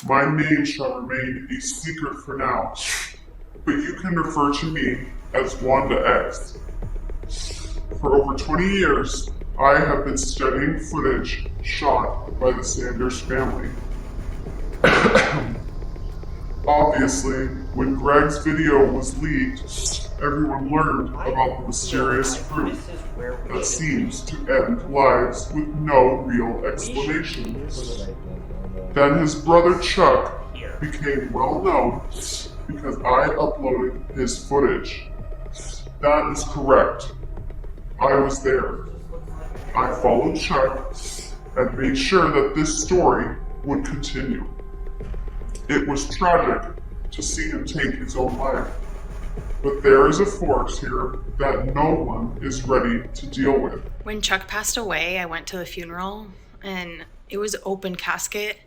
My name shall remain a secret for now, but you can refer to me as Wanda X. For over 20 years, I have been studying footage shot by the Sanders family. Obviously, when Greg's video was leaked, everyone learned about the mysterious fruit that seems to end lives with no real explanations. Then his brother Chuck became well known because I uploaded his footage. That is correct. I was there. I followed Chuck and made sure that this story would continue. It was tragic to see him take his own life, but there is a force here that no one is ready to deal with. When Chuck passed away, I went to the funeral, and it was open casket.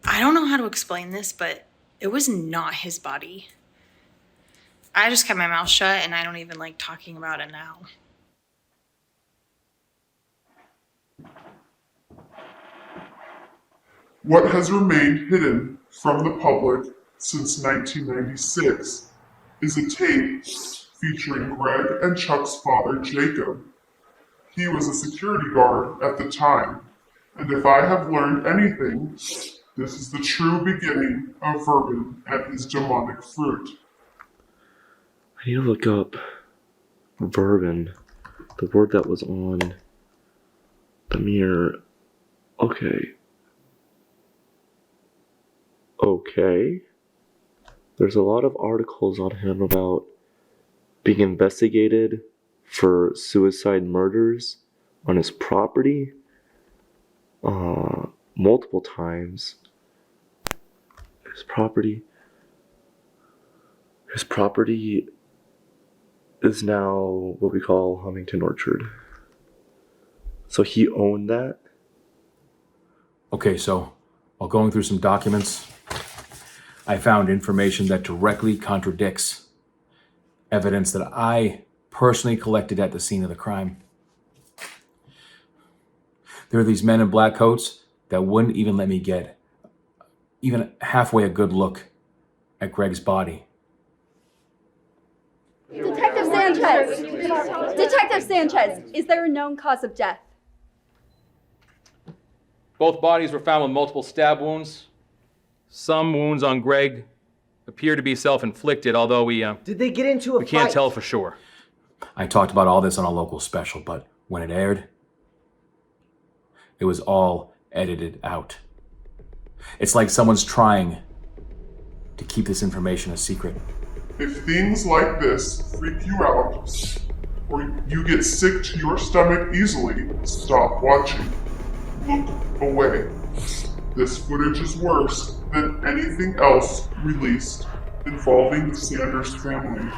I don't know how to explain this, but it was not his body. I just kept my mouth shut, and I don't even like talking about it now. What has remained hidden from the public since 1996 is a tape featuring Greg and Chuck's father, Jacob. He was a security guard at the time, and if I have learned anything, this is the true beginning of Verbon and his demonic fruit. I need to look up Verbon, the word that was on the mirror. Okay. There's a lot of articles on him about being investigated for suicide murders on his property multiple times. His property is now what we call Huntington Orchard. So he owned that. Okay, so while going through some documents, I found information that directly contradicts evidence that I personally collected at the scene of the crime. There are these men in black coats that wouldn't even let me get even halfway a good look at Greg's body. Detective Sanchez, is there a known cause of death? Both bodies were found with multiple stab wounds. Some wounds on Greg appear to be self-inflicted, although Did they get into a fight? We can't tell for sure. I talked about all this on a local special, but when it aired, it was all edited out. It's like someone's trying to keep this information a secret. If things like this freak you out, or you get sick to your stomach easily, stop watching. Look away. This footage is worse than anything else released involving the Sanders family.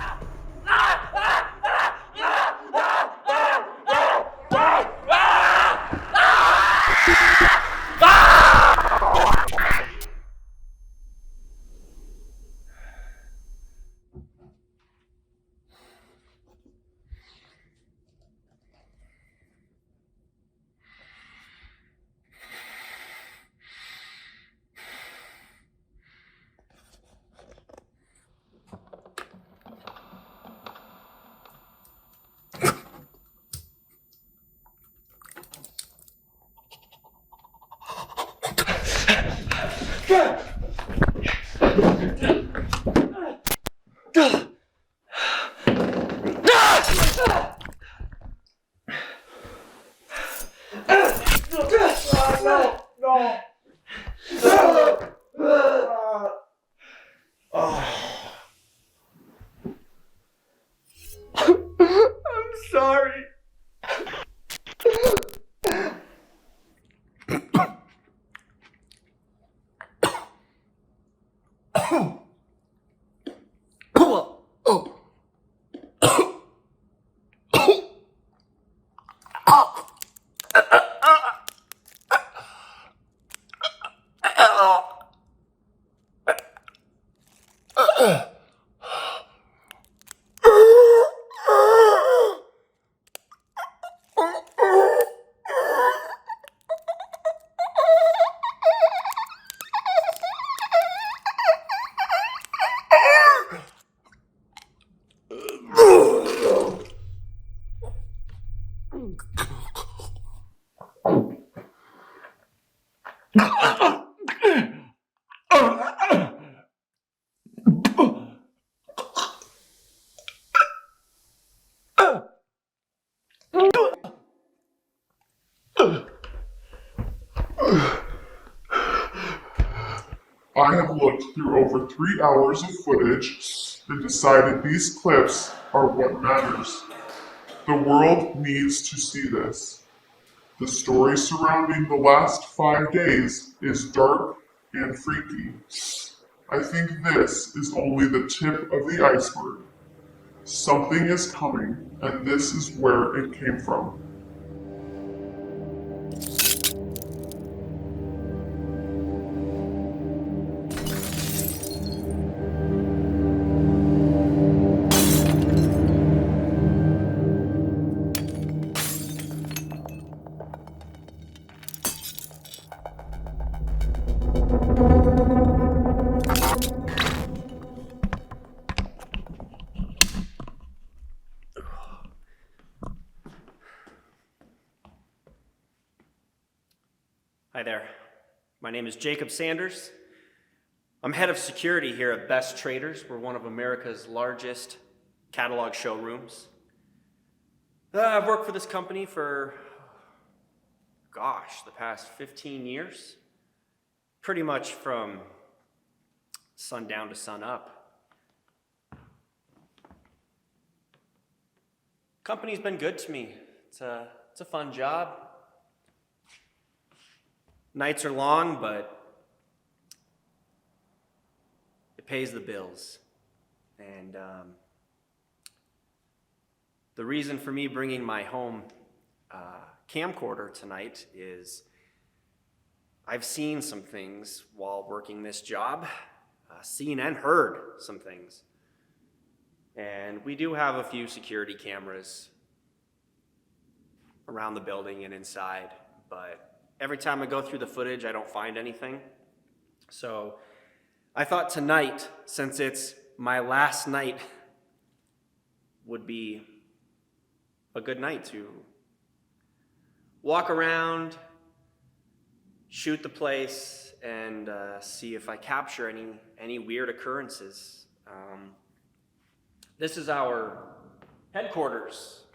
I have looked through over 3 hours of footage and decided these clips are what matters. The world needs to see this. The story surrounding the last 5 days is dark and freaky. I think this is only the tip of the iceberg. Something is coming, and this is where it came from. Hi there. My name is Jacob Sanders. I'm head of security here at Best Traders. We're one of America's largest catalog showrooms. I've worked for this company for, the past 15 years. Pretty much from sundown to sun up. Company's been good to me. It's a fun job. Nights are long, but it pays the bills. And the reason for me bringing my home camcorder tonight is I've seen some things while working this job, seen and heard some things. And we do have a few security cameras around the building and inside, but every time I go through the footage, I don't find anything. So I thought tonight, since it's my last night, would be a good night to walk around, shoot the place, and see if I capture any weird occurrences. This is our headquarters.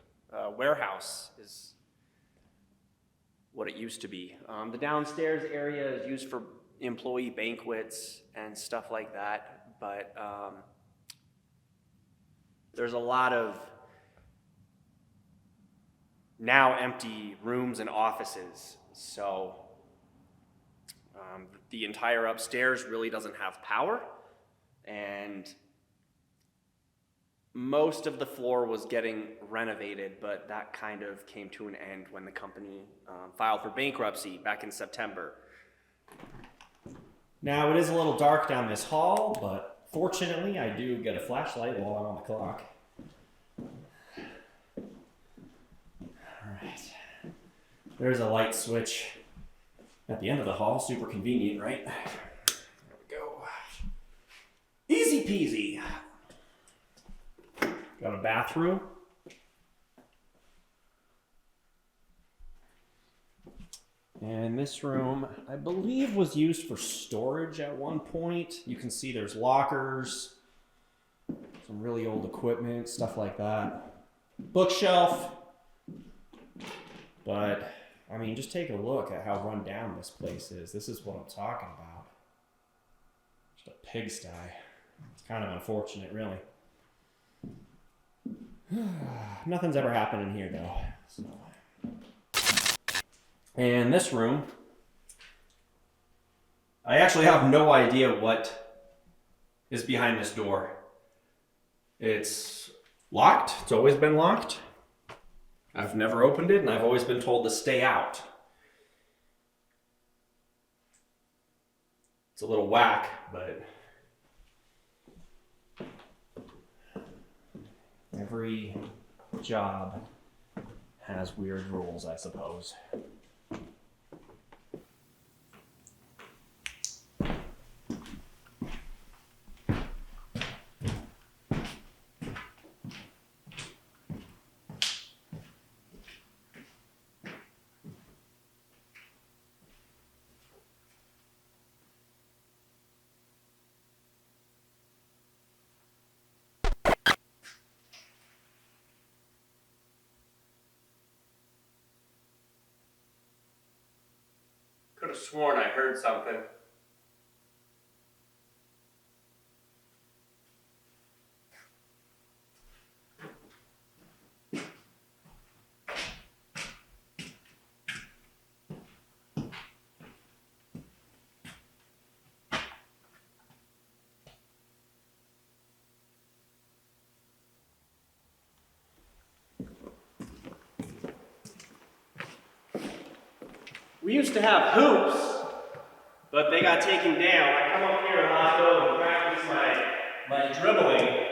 Warehouse is what it used to be. The downstairs area is used for employee banquets and stuff like that, but there's a lot of now empty rooms and offices, so the entire upstairs really doesn't have power, and most of the floor was getting renovated, but that kind of came to an end when the company filed for bankruptcy back in September. Now, it is a little dark down this hall, but fortunately, I do get a flashlight while I'm on the clock. All right. There's a light switch at the end of the hall. Super convenient, right? There we go. Easy peasy. Got a bathroom. And this room, I believe, was used for storage at one point. You can see there's lockers, some really old equipment, stuff like that. Bookshelf. But, I mean, just take a look at how run down this place is. This is what I'm talking about. Just a pigsty. It's kind of unfortunate, really. Nothing's ever happened in here, though. So. And this room, I actually have no idea what is behind this door. It's locked. It's always been locked. I've never opened it, and I've always been told to stay out. It's a little whack, but every job has weird rules, I suppose. Could have sworn I heard something. We used to have hoops, but they got taken down. I come up here a lot though and practice my dribbling.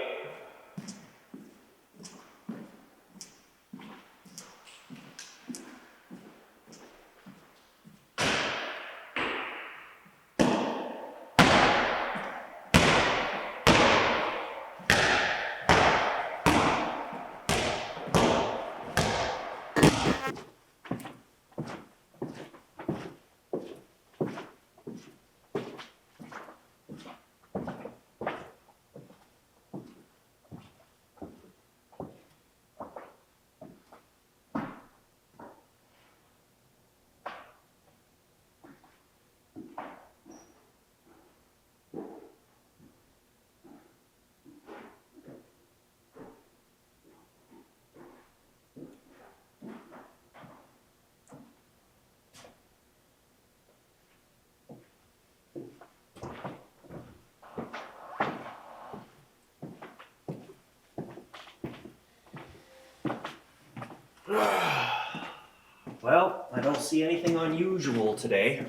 Well, I don't see anything unusual today.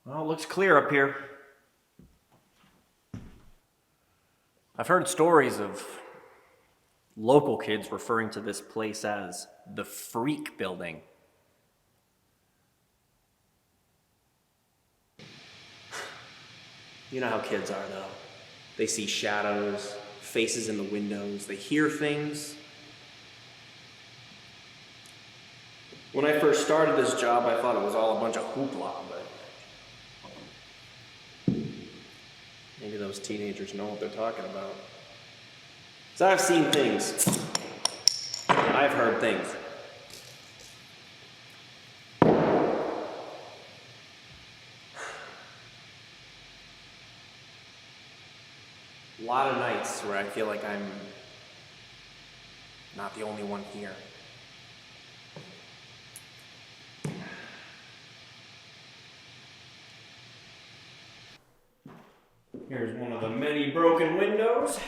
Well, it looks clear up here. I've heard stories of local kids referring to this place as the Freak Building. You know how kids are, though. They see shadows, faces in the windows, they hear things. When I first started this job, I thought it was all a bunch of hoopla, but maybe those teenagers know what they're talking about. So I've seen things. I've heard things. A lot of nights where I feel like I'm not the only one here. Here's one of the many broken windows.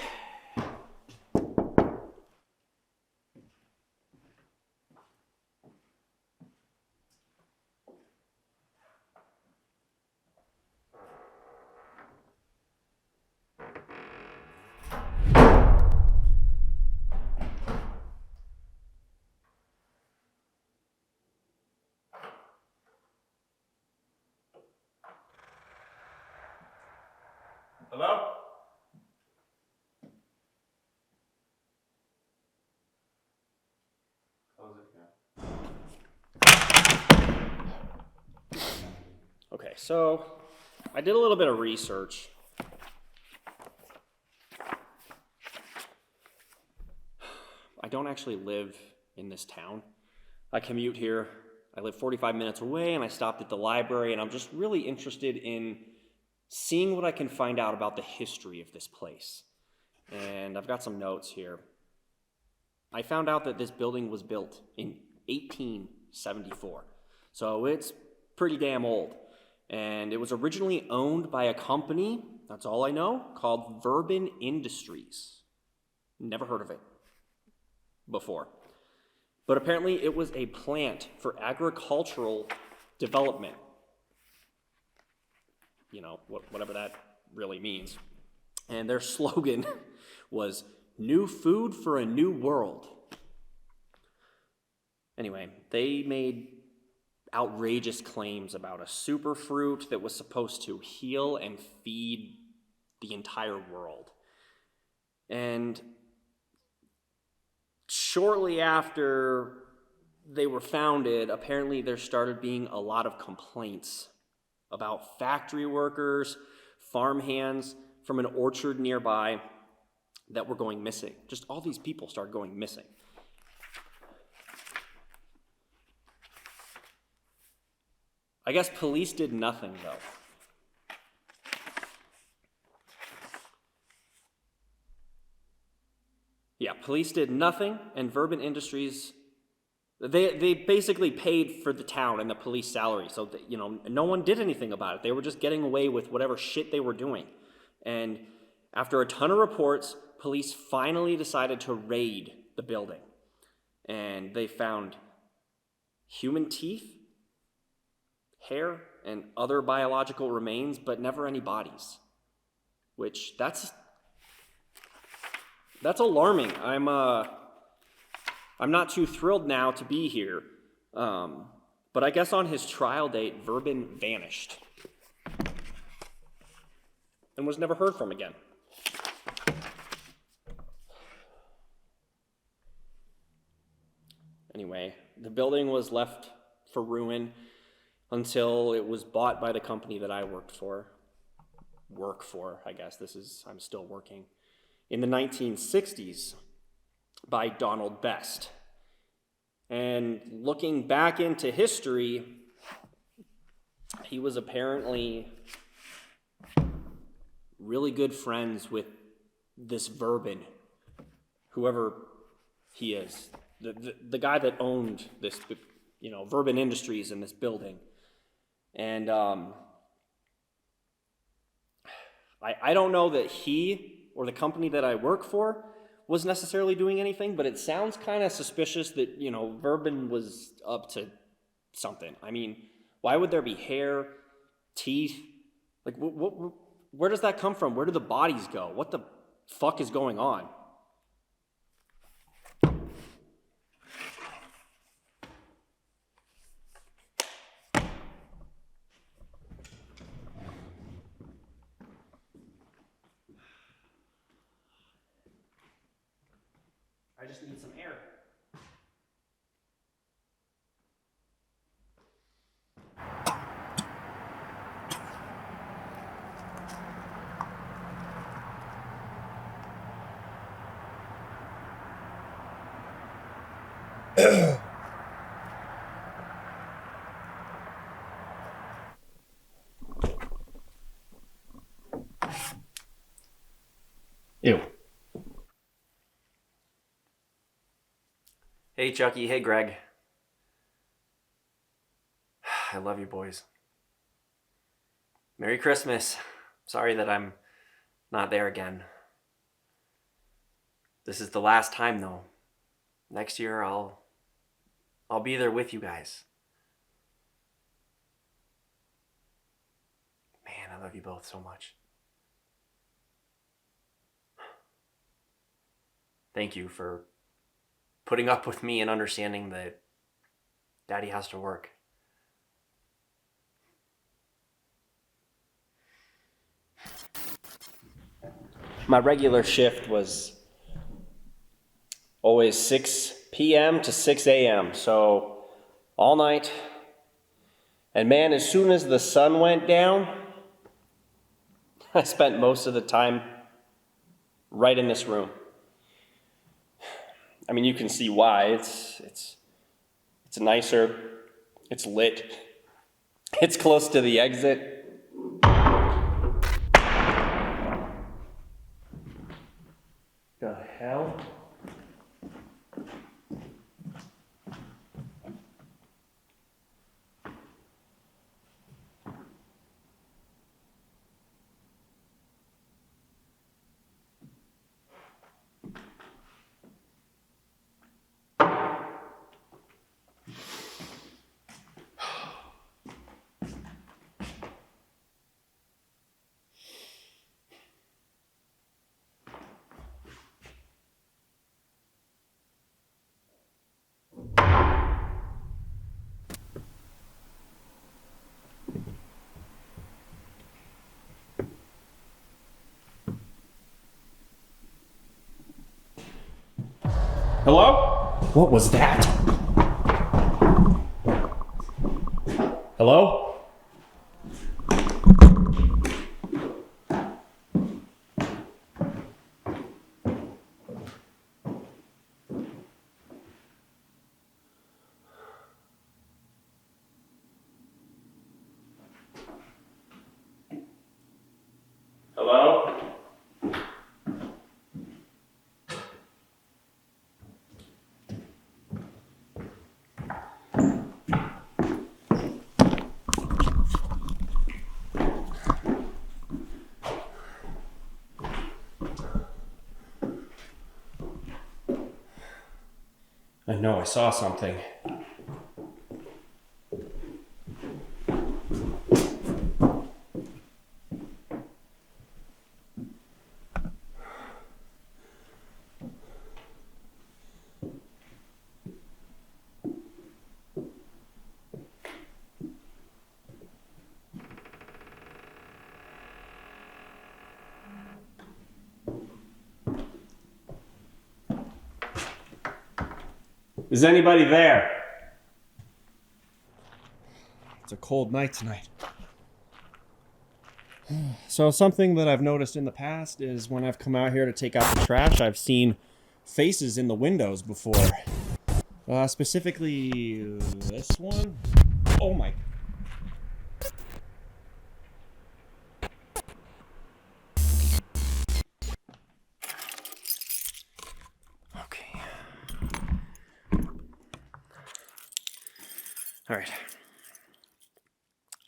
Okay, so I did a little bit of research. I don't actually live in this town. I commute here. I live 45 minutes away, and I stopped at the library, and I'm just really interested in seeing what I can find out about the history of this place. And I've got some notes here. I found out that this building was built in 1874, so it's pretty damn old. And it was originally owned by a company, that's all I know, called Verbon Industries. Never heard of it before. But apparently it was a plant for agricultural development. You know, whatever that really means. And their slogan was, "New food for a new world." Anyway, they made outrageous claims about a superfruit that was supposed to heal and feed the entire world. And shortly after they were founded, apparently there started being a lot of complaints about factory workers, farmhands from an orchard nearby that were going missing. Just all these people started going missing. I guess police did nothing, though. Yeah, police did nothing, and Verbon Industries, they basically paid for the town and the police salary, so that, you know, no one did anything about it. They were just getting away with whatever shit they were doing. And after a ton of reports, police finally decided to raid the building. And they found human teeth, hair, and other biological remains, but never any bodies. Which, that's alarming. I'm not too thrilled now to be here. But I guess on his trial date, Verbon vanished. And was never heard from again. Anyway, the building was left for ruin until it was bought by the company that I work for, I guess. I'm still working. In the 1960s by Donald Best. And looking back into history, he was apparently really good friends with this Verbon, whoever he is, the guy that owned this, you know, Verbon Industries in this building. And I don't know that he or the company that I work for was necessarily doing anything, but it sounds kind of suspicious that, you know, Verbon was up to something. I mean, why would there be hair, teeth? Like, where does that come from? Where do the bodies go? What the fuck is going on? I just need some air. Ew. Hey, Chucky. Hey, Greg. I love you, boys. Merry Christmas. Sorry that I'm not there again. This is the last time, though. Next year, I'll be there with you guys. Man, I love you both so much. Thank you for putting up with me and understanding that Daddy has to work. My regular shift was always 6 p.m. to 6 a.m., so all night, And man, as soon as the sun went down, I spent most of the time right in this room. I mean, you can see why. It's nicer. It's lit. It's close to the exit. The hell? Hello? What was that? Hello? Hello? I know I saw something. Is anybody there? It's a cold night tonight. So something that I've noticed in the past is when I've come out here to take out the trash, I've seen faces in the windows before. Specifically this one. Oh my. Okay. All right.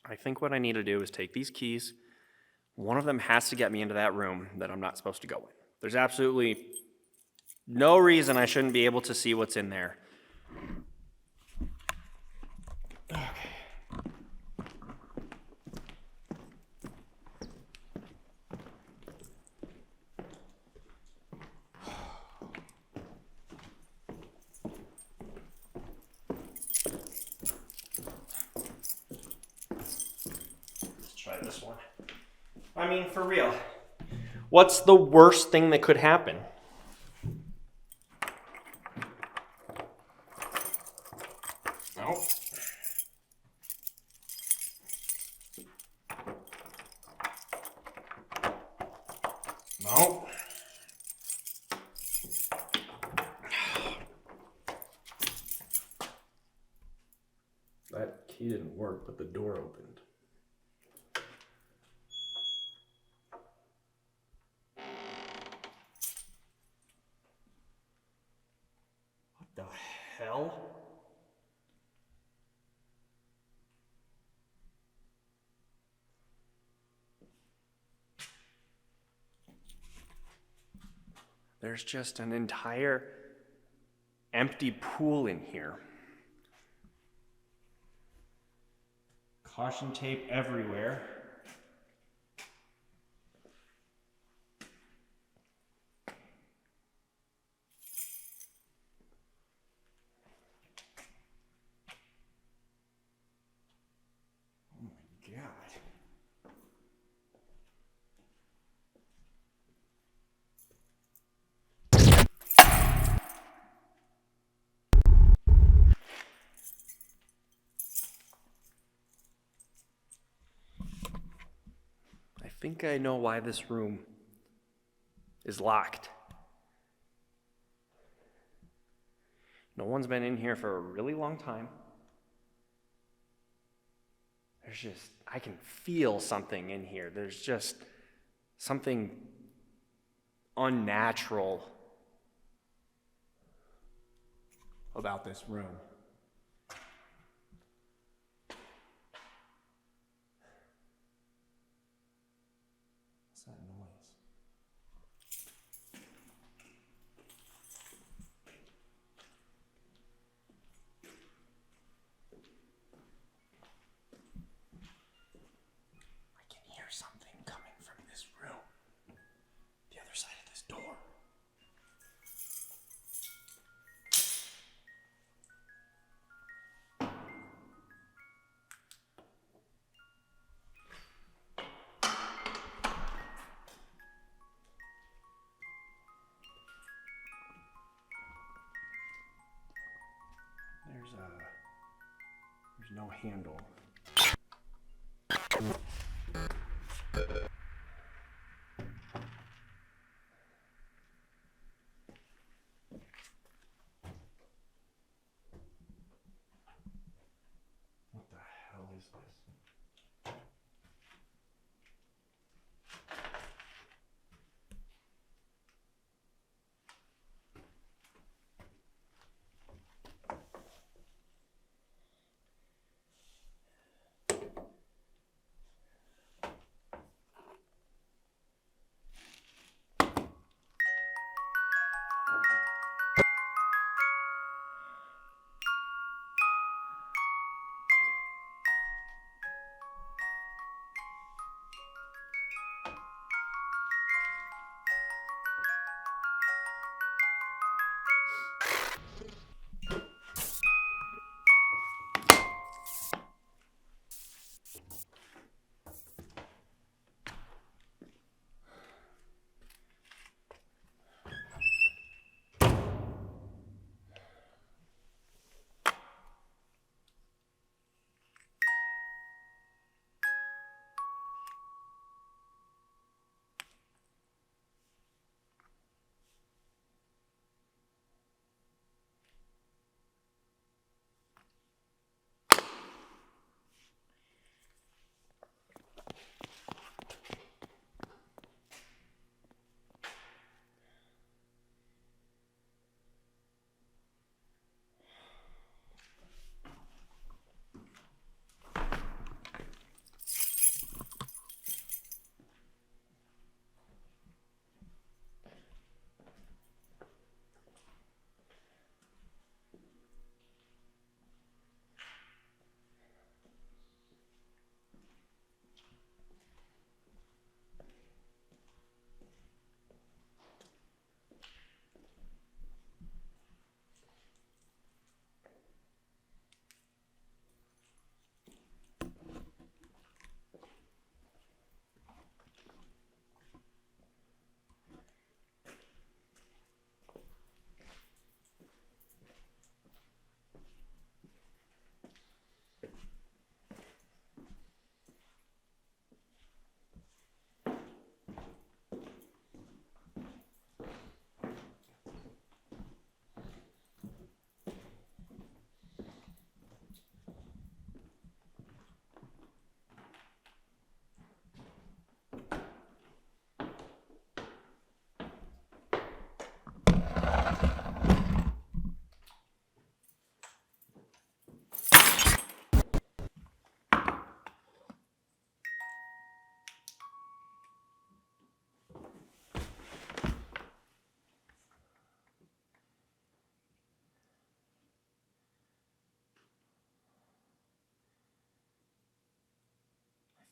I think what I need to do is take these keys. One of them has to get me into that room that I'm not supposed to go in. There's absolutely no reason I shouldn't be able to see what's in there. Okay. Let's try this one. I mean, for real. What's the worst thing that could happen? Nope. Nope. That key didn't work, but the door opened. What the hell? There's just an entire empty pool in here. Caution tape everywhere. Oh my God. think I know why this room is locked. No one's been in here for a really long time. I can feel something in here. There's just something unnatural about this room. What's that noise? I can hear something coming from this room. The other side of this door. There's no handle. What the hell is this?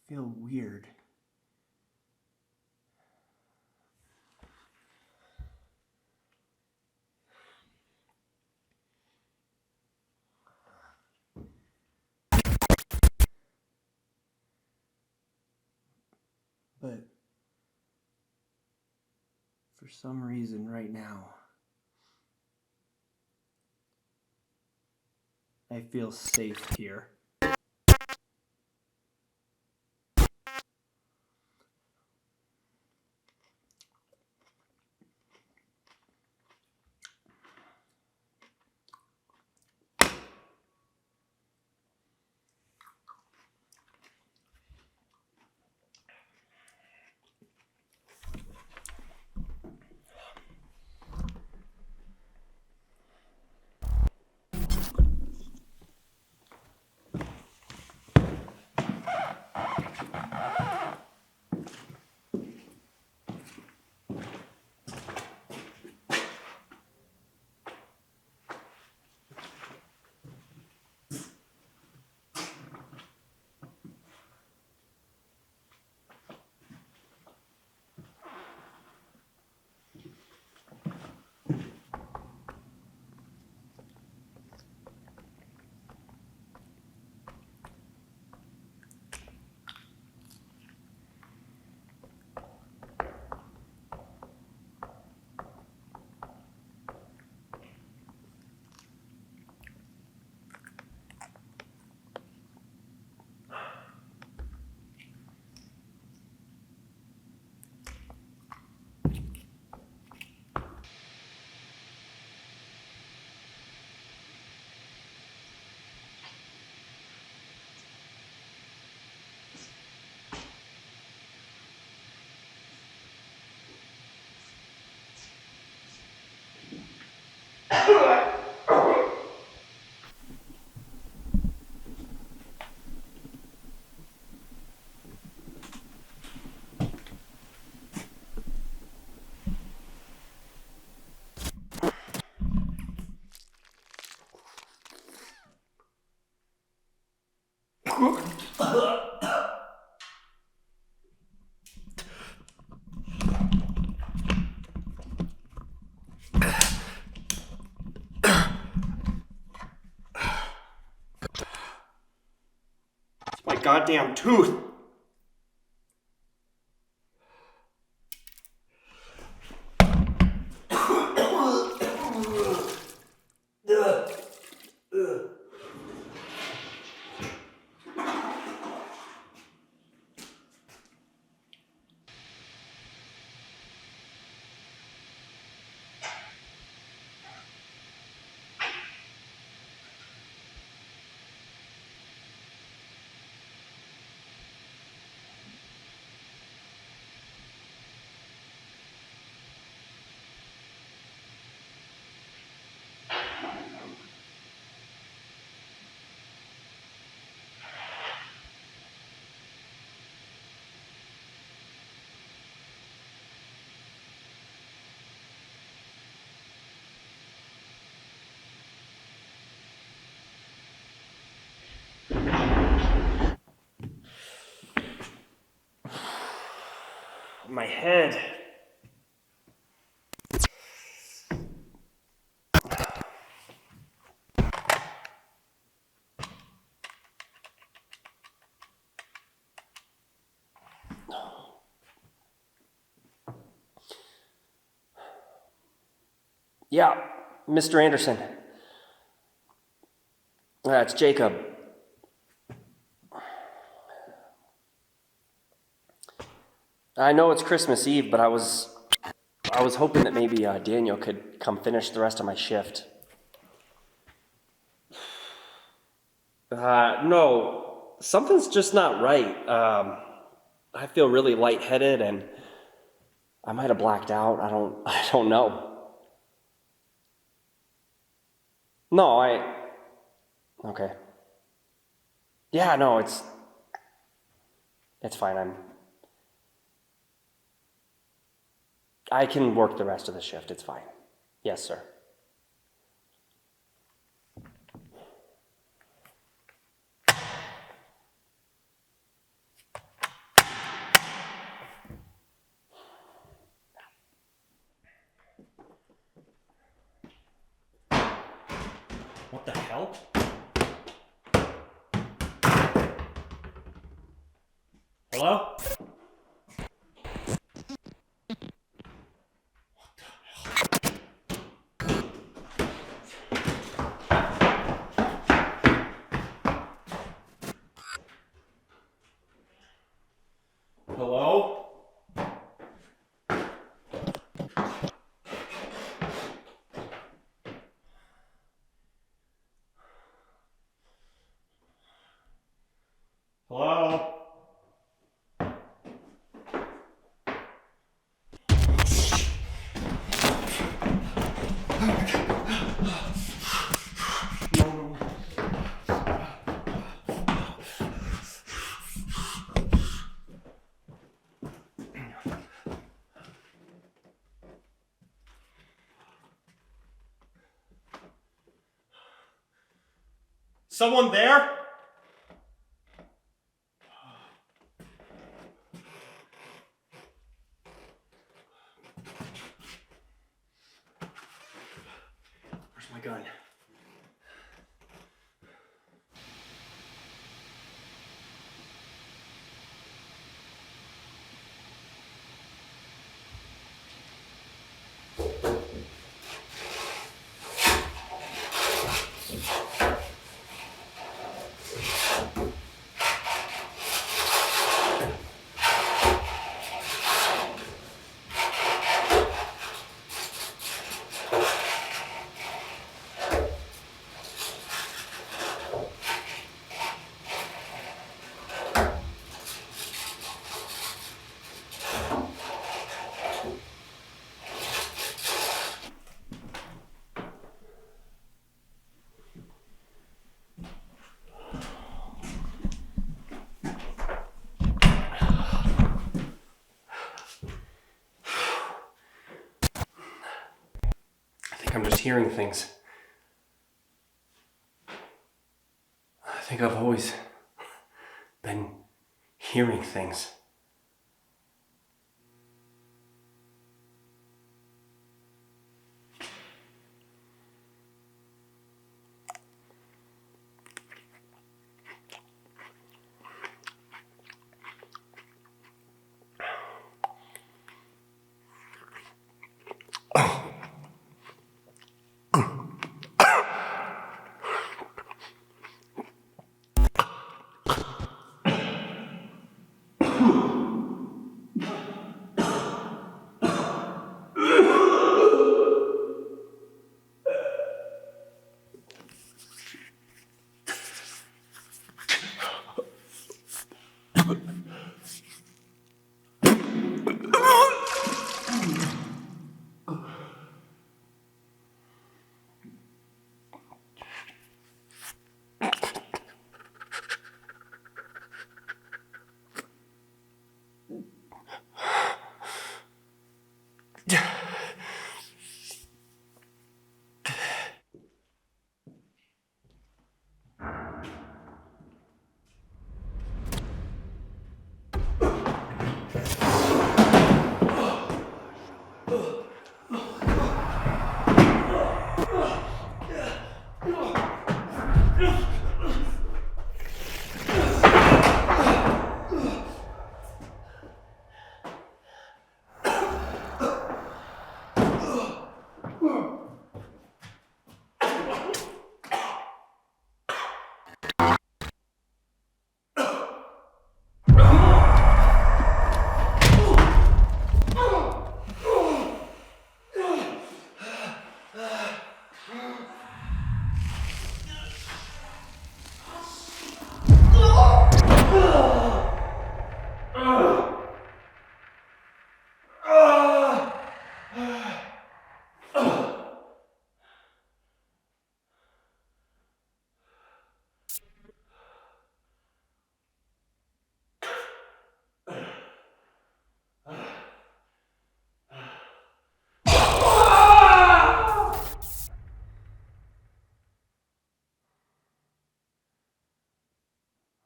Feel weird. But for some reason right now, I feel safe here. It's my goddamn tooth. My head. Yeah, Mr. Anderson. It's Jacob. I know it's Christmas Eve, but I was hoping that maybe Daniel could come finish the rest of my shift. No, something's just not right. I feel really lightheaded, and I might have blacked out. I don't know. No, okay. Yeah, no, it's fine. I can work the rest of the shift. It's fine. Yes, sir. What the hell? Hello? Hello? Hello? Someone there? Where's my gun? I'm just hearing things. I think I've always been hearing things.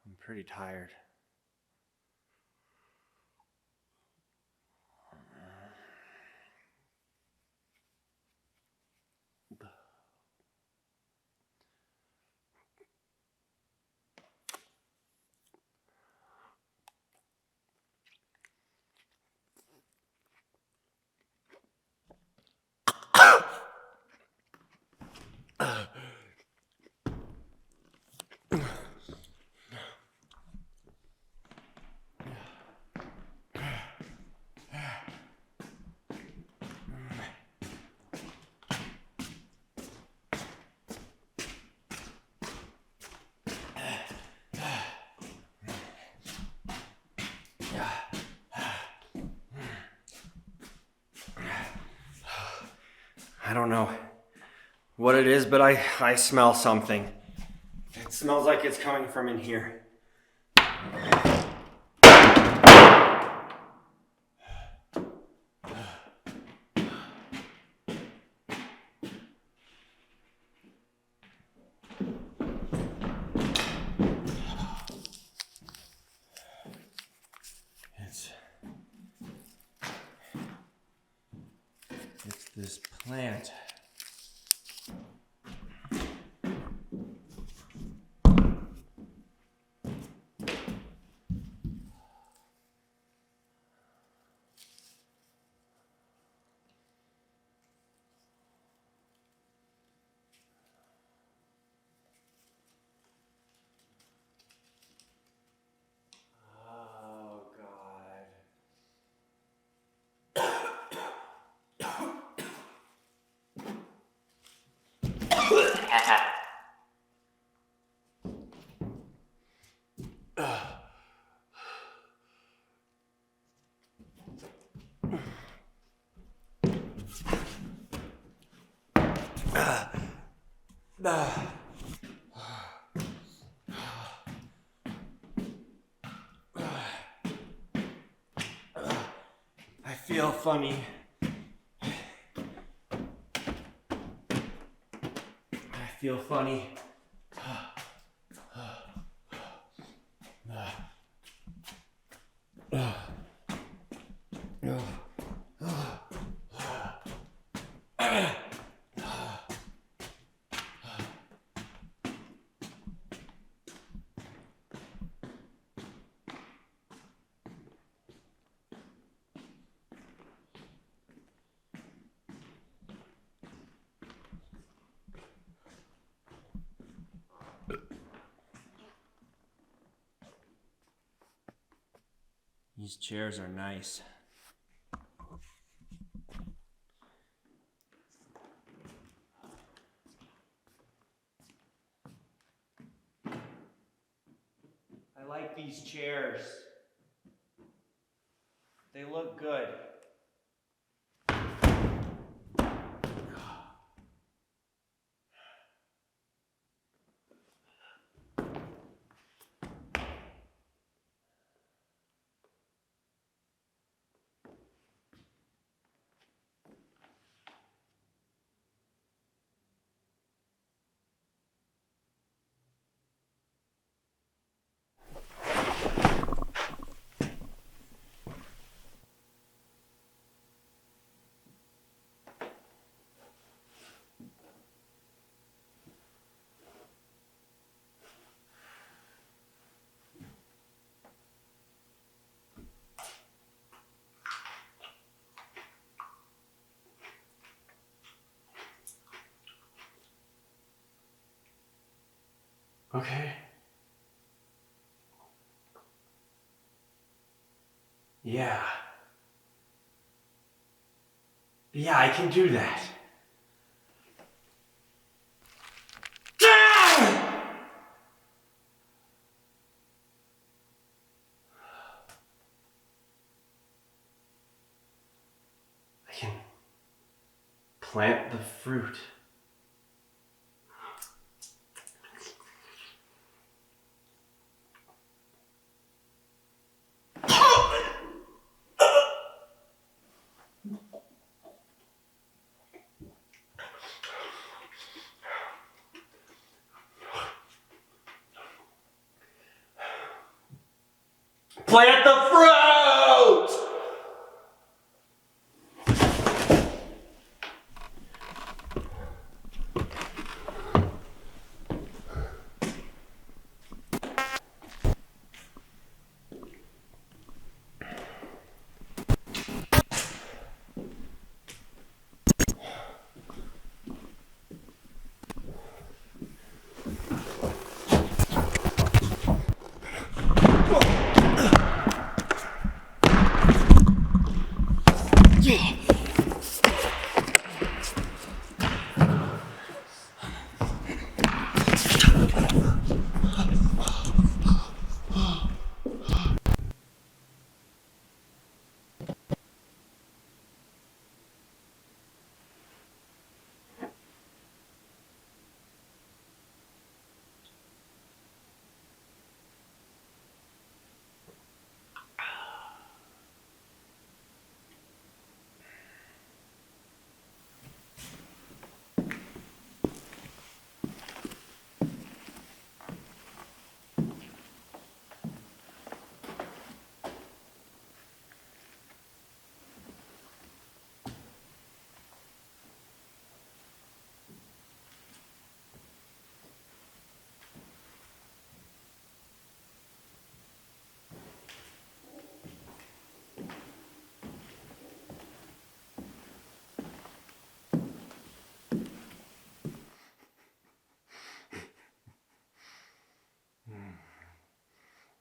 I'm pretty tired. I don't know what it is, but I smell something. It smells like it's coming from in here. It's this plant. I feel funny. I feel funny. These chairs are nice. I like these chairs. They look good. Okay. Yeah. Yeah, I can do that. I can plant the fruit. Plant the fruit!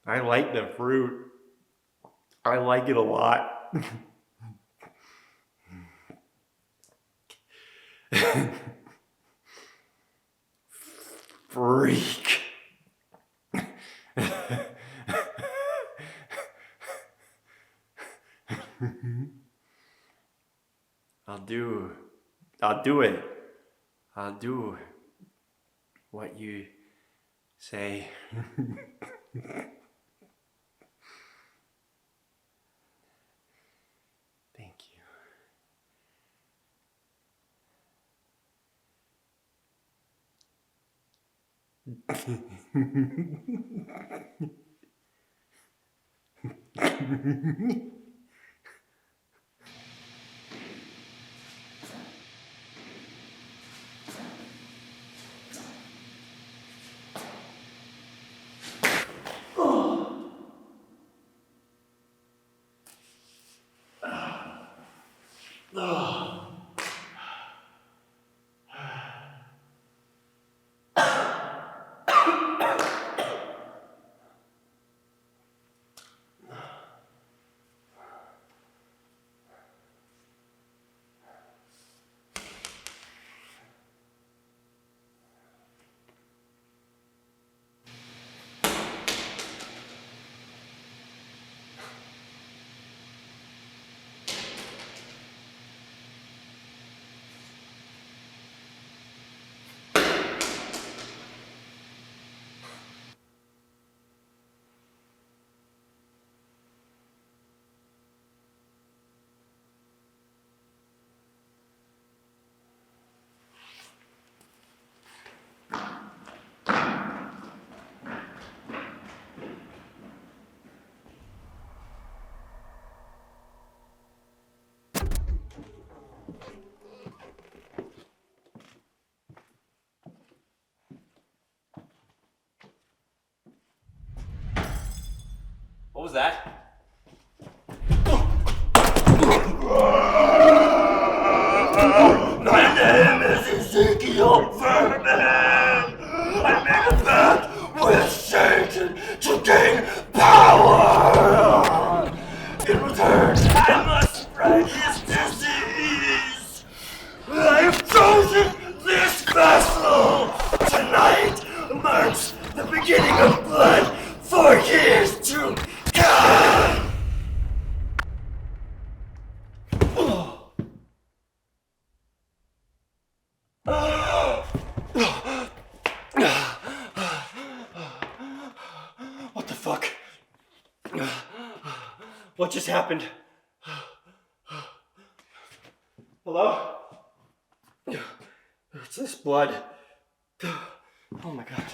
I like the fruit. I like it a lot. Freak. I'll do it. I'll do what you say. Thank you. was that? My name is Ezekiel Verbon. I made a pact with Satan to gain power. In return, I must spread his disease. I have chosen this vessel. Tonight marks the beginning of blood for years to come. What the fuck? What just happened? Hello? It's this blood. Oh my god.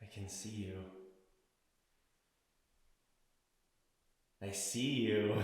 I can see you. I see you.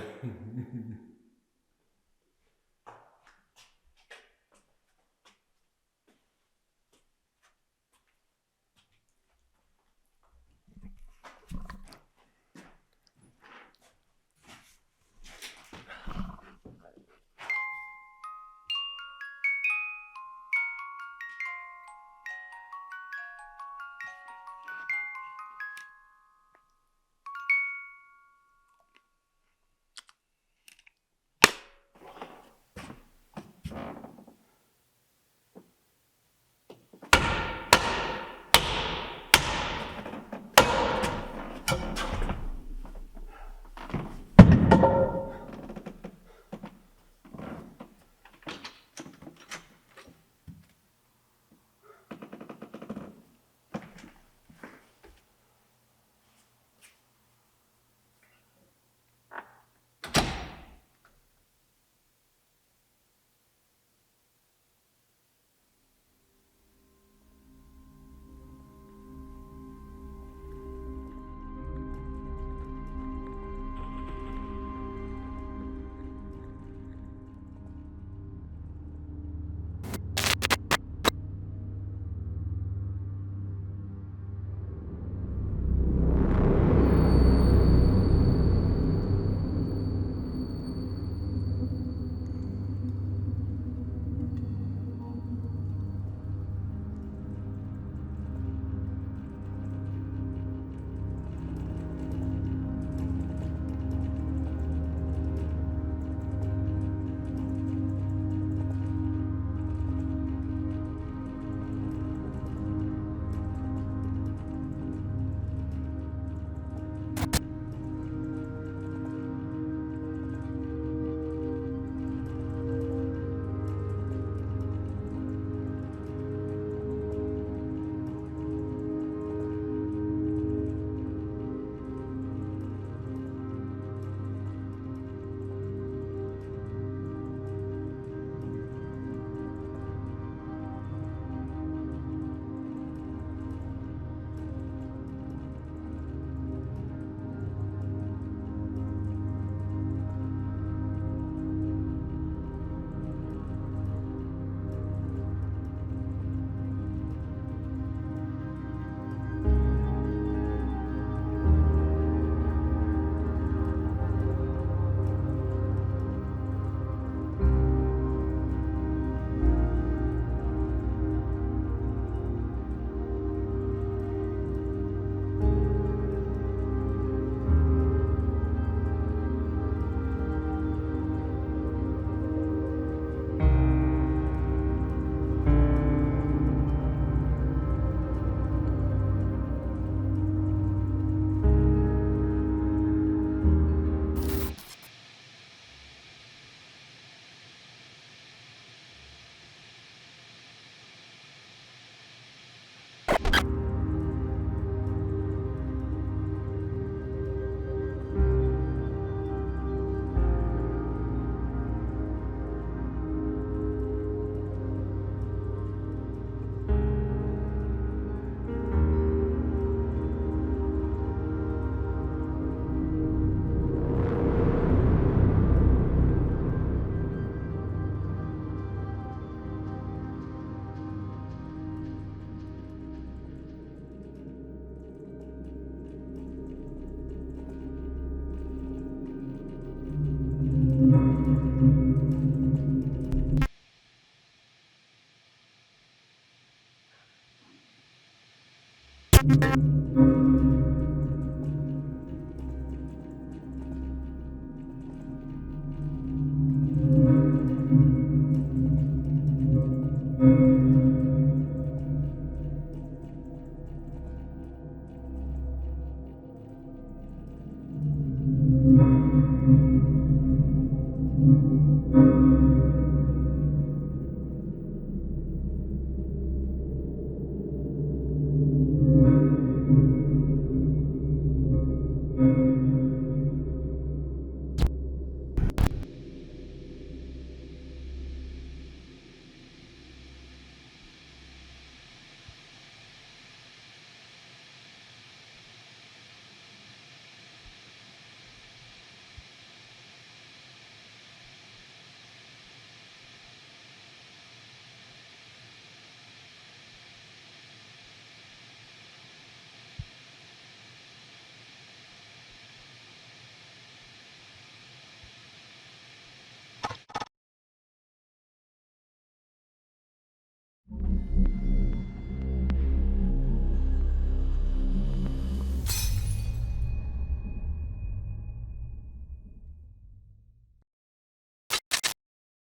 you.